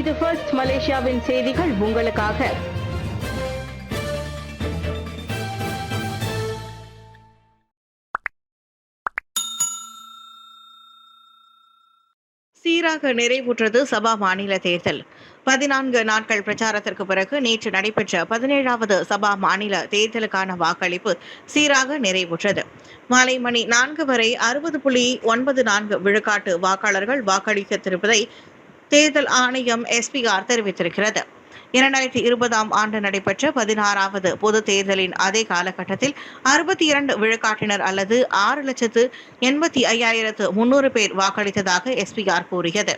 இது ஃபர்ஸ்ட் மலேசியாவின் செய்திகள் உங்களுக்காக. சீராக நிறைவுற்றது சபா மாநில தேர்தல். 14 நாட்கள் பிரச்சாரத்திற்கு பிறகு நேற்று நடைபெற்ற 17வது சபா மாநில தேர்தலுக்கான வாக்களிப்பு சீராக நிறைவுற்றது. மாலை மணி 4 வரை 60.94 விழுக்காட்டு வாக்காளர்கள் வாக்களித்திருப்பதை தேர்தல் ஆணையம் SPR தெரிவித்திருக்கிறது. 2020ஆம் ஆண்டு நடைபெற்ற 16வது பொதுத் தேர்தலின் அதே காலகட்டத்தில் 62 விழுக்காட்டினர் அல்லது 6,85,300 பேர் வாக்களித்ததாக SPR கூறியது.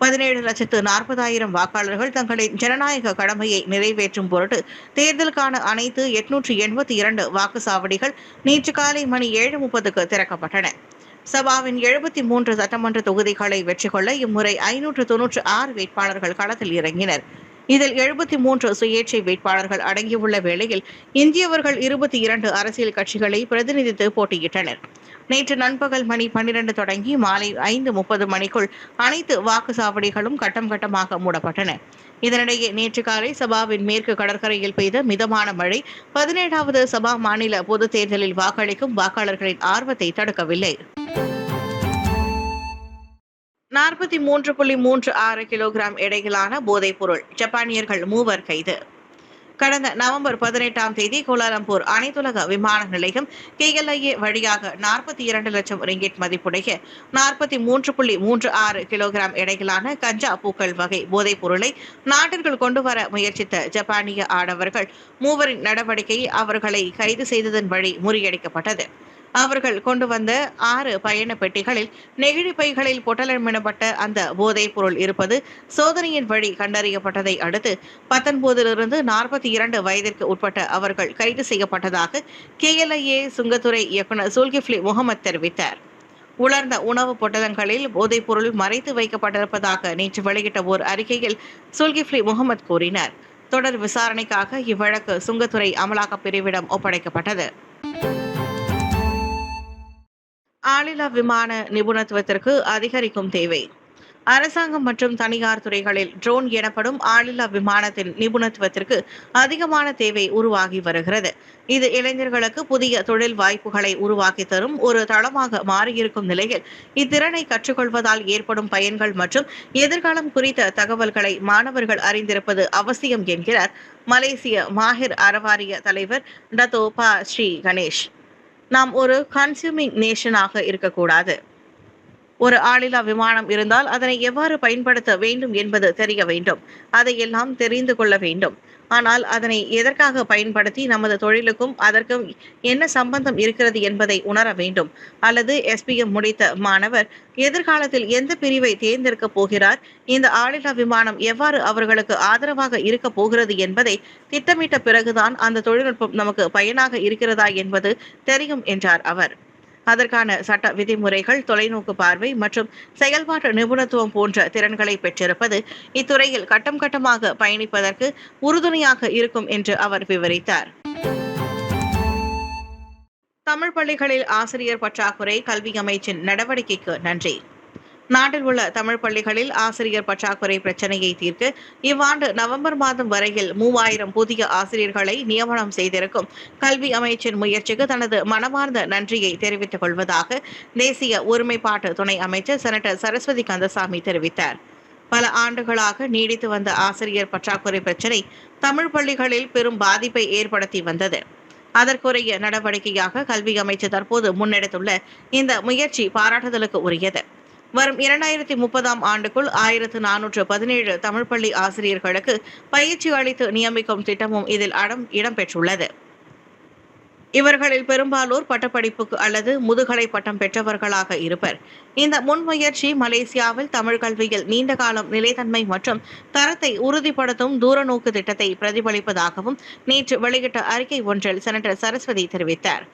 17,40,000 வாக்காளர்கள் தங்களின் ஜனநாயக கடமையை நிறைவேற்றும் பொருட்டு தேர்தலுக்கான அனைத்து 882 வாக்குச்சாவடிகள் நேற்று காலை மணி 7:30க்கு திறக்கப்பட்டன. சபாவின் 73 சட்டமன்ற தொகுதிகளை வெற்றி கொள்ள இம்முறை 596 வேட்பாளர்கள் களத்தில் இறங்கினர். இதில் 73 சுயேட்சை வேட்பாளர்கள் அடங்கியுள்ள வேளையில் இந்தியவர்கள் 22 அரசியல் கட்சிகளை பிரதிநிதித்து போட்டியிட்டனர். நேற்று நண்பகல் மணி 12 தொடங்கி மாலை 5:30 மணிக்குள் அனைத்து வாக்குச்சாவடிகளும் கட்டம் கட்டமாக மூடப்பட்டன. இதனிடையே நேற்று காலை சபாவின் மேற்கு கடற்கரையில் பெய்த மிதமான மழை 17வது சபா மாநில பொதுத் தேர்தலில் வாக்களிக்கும் வாக்காளர்களின் ஆர்வத்தை தடுக்கவில்லை. 43.36 கிலோகிராம் எடையிலான போதைப் பொருள் ஜப்பானியர்கள் 3 கைது. கடந்த நவம்பர் 18ஆம் தேதி கோலாலம்பூர் அனைத்துலக விமான நிலையம் KLIA வழியாக 42 லட்சம் ரிங்கிட் மதிப்புடைய 43.36 கிலோகிராம் எடையிலான கஞ்சா பூக்கள் வகை போதைப் பொருளை நாட்டிற்குள் கொண்டுவர முயற்சித்த ஜப்பானிய ஆடவர்கள் 3 நடவடிக்கை அவர்களை கைது செய்ததன் வழி முறியடிக்கப்பட்டது. அவர்கள் கொண்டு வந்த 6 பயண பெட்டிகளில் நெகிழி பைகளில் பொட்டலமிடப்பட்ட அந்த போதைப் பொருள் இருப்பது சோதனையின் வழி கண்டறியப்பட்டதை அடுத்து 19 42 வயதிற்கு உட்பட்ட அவர்கள் கைது செய்யப்பட்டதாக KLIA சுங்கத்துறை இயக்குநர் சுல்கிஃப்லி முகமது தெரிவித்தார். உலர்ந்த உணவு பொட்டலங்களில் போதைப் பொருள் மறைத்து வைக்கப்பட்டிருப்பதாக நேற்று வெளியிட்ட ஓர் அறிக்கையில் சுல்கிஃப்லி முகமது கூறினார். தொடர் விசாரணைக்காக இவ்வழக்கு சுங்கத்துறை அமலாக்கப் பிரிவிடம் ஒப்படைக்கப்பட்டது. ஆளில்லா விமான நிபுணத்துவத்திற்கு அதிகரிக்கும் தேவை. அரசாங்கம் மற்றும் தனியார் துறைகளில் ட்ரோன் எனப்படும் ஆளில்லா விமானத்தின் நிபுணத்துவத்திற்கு அதிகமான தேவை உருவாகி வருகிறது. இது இளைஞர்களுக்கு புதிய தொழில் வாய்ப்புகளை உருவாக்கி தரும் ஒரு தளமாக மாறியிருக்கும் நிலையில் இத்திறனை கற்றுக்கொள்வதால் ஏற்படும் பயன்கள் மற்றும் எதிர்காலம் குறித்த தகவல்களை மாணவர்கள் அறிந்திருப்பது அவசியம் என்கிறார் மலேசிய மாஹிர் அறவாரிய தலைவர் டத்தோ பா ஸ்ரீ கணேஷ். நாம் ஒரு கன்சியூமிங் நேஷனாக இருக்கக்கூடாது. ஒரு ஆளில்லா விமானம் இருந்தால் அதனை எவ்வாறு பயன்படுத்த வேண்டும் என்பது தெரிய வேண்டும். அதையெல்லாம் தெரிந்து கொள்ள வேண்டும். ஆனால் அதனை எதற்காக பயன்படுத்தி நமது தொழிலுக்கும் அதற்கும் என்ன சம்பந்தம் இருக்கிறது என்பதை உணர வேண்டும். அல்லது SPM முடித்த மாணவர் எதிர்காலத்தில் எந்த பிரிவை தேர்ந்தெடுக்க போகிறார், இந்த ஆளில்லா விமானம் எவ்வாறு அவர்களுக்கு ஆதரவாக இருக்க போகிறது என்பதை திட்டமிட்ட பிறகுதான் அந்த தொழில்நுட்பம் நமக்கு பயனாக இருக்கிறதா என்பது தெரியும் என்றார் அவர். அதற்கான சட்ட விதிமுறைகள், தொலைநோக்கு பார்வை மற்றும் செயல்பாட்டு நிபுணத்துவம் போன்ற திறன்களை பெற்றிருப்பது இத்துறையில் கட்டம் கட்டமாக பயணிப்பதற்கு உறுதுணையாக இருக்கும் என்று அவர் விவரித்தார். தமிழ் பள்ளிகளில் ஆசிரியர் பற்றாக்குறை, கல்வி அமைச்சின் நடவடிக்கைக்கு நன்றி. நாட்டில் உள்ள தமிழ் பள்ளிகளில் ஆசிரியர் பற்றாக்குறை பிரச்சினையை தீர்க்க இவ்வாண்டு நவம்பர் மாதம் வரையில் 3000 புதிய ஆசிரியர்களை நியமனம் செய்திருக்கும் கல்வி அமைச்சின் முயற்சிக்கு தனது மனமார்ந்த நன்றியை தெரிவித்துக் கொள்வதாக தேசிய ஒருமைப்பாட்டு துணை அமைச்சர் செனட்டர் சரஸ்வதி கந்தசாமி தெரிவித்தார். பல ஆண்டுகளாக நீடித்து வந்த ஆசிரியர் பற்றாக்குறை பிரச்சினை தமிழ் பள்ளிகளில் பெரும் பாதிப்பை ஏற்படுத்தி வந்தது. அதற்குரிய நடவடிக்கையாக கல்வி அமைச்சர் தற்போது முன்னெடுத்துள்ள இந்த முயற்சி பாராட்டுதலுக்கு உரியது. வரும் 2030ஆம் ஆண்டுக்குள் 1417 தமிழ் பள்ளி ஆசிரியர்களுக்கு பயிற்சி அளித்து நியமிக்கும் திட்டமும் இதில் இடம்பெற்றுள்ளது. இவர்களில் பெரும்பாலோர் பட்டப்படிப்புக்கு அல்லது முதுகலை பட்டம் பெற்றவர்களாக இருப்பர். இந்த முன்முயற்சி மலேசியாவில் தமிழ் கல்வியில் நீண்ட காலம் நிலைத்தன்மை மற்றும் தரத்தை உறுதிப்படுத்தும் தூரநோக்கு திட்டத்தை பிரதிபலிப்பதாகவும் நேற்று வெளியிட்ட அறிக்கை ஒன்றில் செனட்டர் சரஸ்வதி தெரிவித்தார்.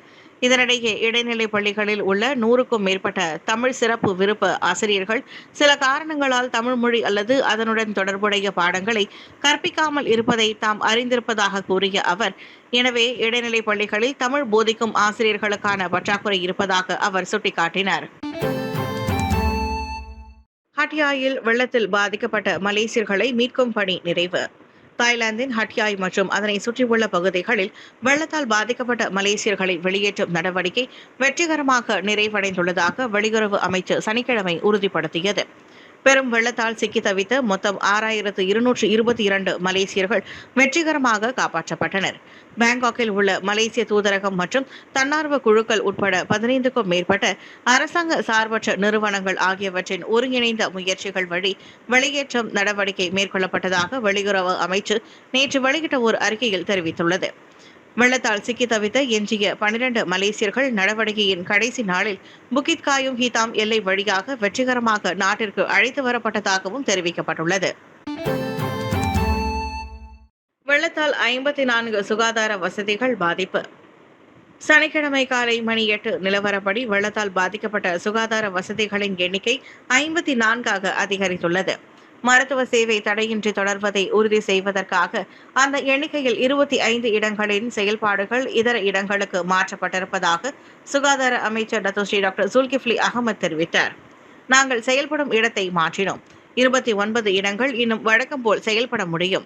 இதனிடையே இடைநிலை பள்ளிகளில் உள்ள 100க்கும் மேற்பட்ட தமிழ் சிறப்பு விருப்ப ஆசிரியர்கள் சில காரணங்களால் தமிழ் மொழி அல்லது அதனுடன் தொடர்புடைய பாடங்களை கற்பிக்காமல் இருப்பதை தாம் அறிந்திருப்பதாக கூறிய அவர், எனவே இடைநிலை பள்ளிகளில் தமிழ் போதிக்கும் ஆசிரியர்களுக்கான பற்றாக்குறை இருப்பதாக அவர் சுட்டிக்காட்டினார். ஹட்டியாயில் வெள்ளத்தில் பாதிக்கப்பட்ட மலேசியர்களை மீட்கும் பணி நிறைவு. தாய்லாந்தின் ஹட்டியாய் மற்றும் அதனை சுற்றியுள்ள பகுதிகளில் வெள்ளத்தால் பாதிக்கப்பட்ட மலேசியர்களை வெளியேற்றும் நடவடிக்கை வெற்றிகரமாக நிறைவடைந்துள்ளதாக வெளியுறவு அமைச்சு சனிக்கிழமை உறுதிப்படுத்தியது. பெரும் வெள்ளத்தால் சிக்கி தவித்த மொத்தம் 6222 மலேசியர்கள் வெற்றிகரமாக காப்பாற்றப்பட்டனர். பாங்காக்கில் உள்ள மலேசிய தூதரகம் மற்றும் தன்னார்வ குழுக்கள் உட்பட 15க்கும் மேற்பட்ட அரசாங்க சார்பற்ற நிறுவனங்கள் ஆகியவற்றின் ஒருங்கிணைந்த முயற்சிகள் வழி வெளியேற்றம் நடவடிக்கை மேற்கொள்ளப்பட்டதாக வெளியுறவு அமைச்சு நேற்று வெளியிட்ட ஒரு அறிக்கையில் தெரிவித்துள்ளது. வெள்ளத்தால் சிக்கி தவித்த எஞ்சிய 12 மலேசியர்கள் நடவடிக்கையின் கடைசி நாளில் புகித் காயும் ஹிதாம் எல்லை வழியாக வெற்றிகரமாக நாட்டிற்கு அழைத்து வரப்பட்டதாகவும் தெரிவிக்கப்பட்டுள்ளது. வெள்ளத்தால் 54 சுகாதார வசதிகள் பாதிப்பு. சனிக்கிழமை காலை மணி 8 நிலவரப்படி வெள்ளத்தால் பாதிக்கப்பட்ட சுகாதார வசதிகளின் எண்ணிக்கை 54ஆக அதிகரித்துள்ளது. மருத்துவ சேவை தடையின்றி தொடர்வதை உறுதி செய்வதற்காக அந்த எண்ணிக்கையில் 25 இடங்களின் செயல்பாடுகள் இதர இடங்களுக்கு மாற்றப்பட்டிருப்பதாக சுகாதார அமைச்சர் டத்தோஸ்ரீ டாக்டர் சுல்கிஃப்லி அகமது தெரிவித்தார். நாங்கள் செயல்படும் இடத்தை மாற்றினோம். 29 இடங்கள் இன்னும் வழக்கம் போல் செயல்பட முடியும்.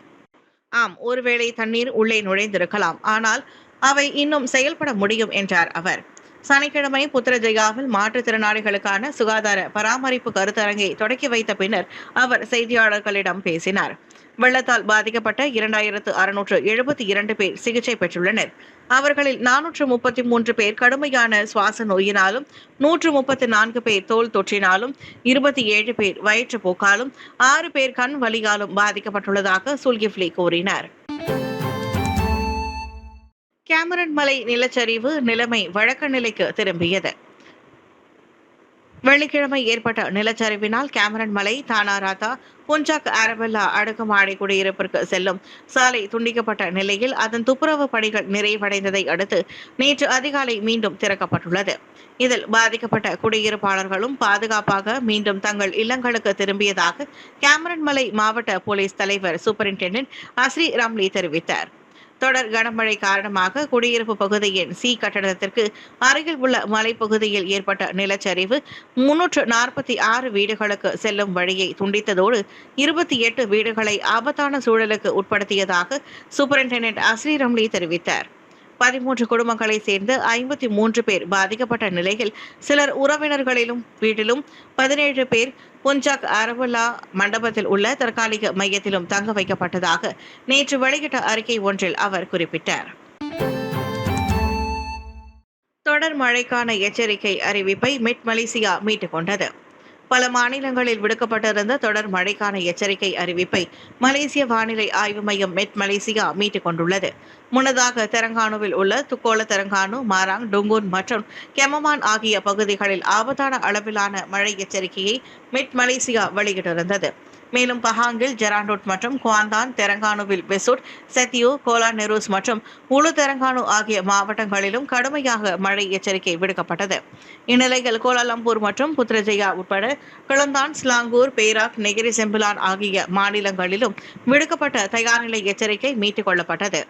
ஆம், ஒருவேளை தண்ணீர் உள்ளே நுழைந்திருக்கலாம், ஆனால் அவை இன்னும் செயல்பட முடியும் என்றார் அவர். சனிக்கிழமை புத்ரஜயாவில் மாற்றுத்திறனாளிகளுக்கான சுகாதார பராமரிப்பு கருத்தரங்கை தொடக்கி வைத்த பின்னர் அவர் செய்தியாளர்களிடம் பேசினார். வெள்ளத்தால் பாதிக்கப்பட்ட 2672 பேர் சிகிச்சை பெற்றுள்ளனர். அவர்களில் 433 பேர் கடுமையான சுவாச நோயினாலும், 134 பேர் தோல் தொற்றினாலும், 27 பேர் வயிற்றுப்போக்காலும், 6 பேர் கண் வலியாலும் பாதிக்கப்பட்டுள்ளதாக சுல்கிஃப்லி கூறினார். கேமரன் மலை நிலச்சரிவு நிலைமை வழக்க நிலைக்கு திரும்பியது. வெள்ளிக்கிழமை ஏற்பட்ட நிலச்சரிவினால் கேமரன் மலை, தானாராத்தா, புஞ்சாக் அரபெல்லா அடுக்குமாடி குடியிருப்பிற்கு செல்லும் சாலை துண்டிக்கப்பட்ட நிலையில் அதன் துப்புரவு பணிகள் நிறைவடைந்ததை அடுத்து நேற்று அதிகாலை மீண்டும் திறக்கப்பட்டுள்ளது. இதில் பாதிக்கப்பட்ட குடியிருப்பாளர்களும் பாதுகாப்பாக மீண்டும் தங்கள் இல்லங்களுக்கு திரும்பியதாக கேமரன் மலை மாவட்ட போலீஸ் தலைவர் சூப்பரிண்டென்டென்ட் அஸ்ரி ரம்லி தெரிவித்தார். தொடர் கனமழை காரணமாக குடியிருப்பு பகுதியின் சி கட்டடத்திற்கு அருகில் உள்ள மலைப்பகுதியில் ஏற்பட்ட நிலச்சரிவு 346 வீடுகளுக்கு செல்லும் வழியை துண்டித்ததோடு 28 வீடுகளை ஆபத்தான சூழலுக்கு உட்படுத்தியதாக சூப்பரிண்டென்டென்ட் அஸ்ரி ரம்லி தெரிவித்தார். 13 குடும்பங்களை சேர்ந்த 53 பேர் பாதிக்கப்பட்ட நிலையில் சிலர் உறவினர்களிலும் வீட்டிலும், 17 பேர் புஞ்சாக் அரபுல்லா மண்டபத்தில் உள்ள தற்காலிக மையத்திலும் தங்க வைக்கப்பட்டதாக நேற்று வெளியிட்ட அறிக்கை ஒன்றில் அவர் குறிப்பிட்டார். தொடர் மழைக்கான எச்சரிக்கை அறிவிப்பை மெட் மலேசியா மீட்டுக் கொண்டது. பல மாநிலங்களில் விடுக்கப்பட்டிருந்த தொடர் மழைக்கான எச்சரிக்கை அறிவிப்பை மலேசிய வானிலை ஆய்வு மையம் மெட் மலேசியா மீட்டுக் கொண்டுள்ளது. முன்னதாக தெலங்கானுவில் உள்ள துக்கோல தெலங்கானு, மாராங், டுங்கூன் மற்றும் கெமமான் ஆகிய பகுதிகளில் ஆபத்தான அளவிலான மழை எச்சரிக்கையை மெட் மலேசியா வெளியிட்டிருந்தது. மேலும் பஹாங்கில் ஜெராண்டோட் மற்றும் குவாந்தான், தெலங்கானுவில் பெசுட், செத்தியோ, கோலா நெரூஸ் மற்றும் உளு தெலங்கானு ஆகிய மாவட்டங்களிலும் கடுமையாக மழை எச்சரிக்கை விடுக்கப்பட்டது. இந்நிலையில் கோலாலம்பூர் மற்றும் புத்ரஜயா உட்பட கிளந்தான், ஸ்லாங்கூர், பேராக், நெகிரி செம்பிலான் ஆகிய மாநிலங்களிலும் விடுக்கப்பட்ட தயார்நிலை எச்சரிக்கை மீட்டுக் கொள்ளப்பட்டது.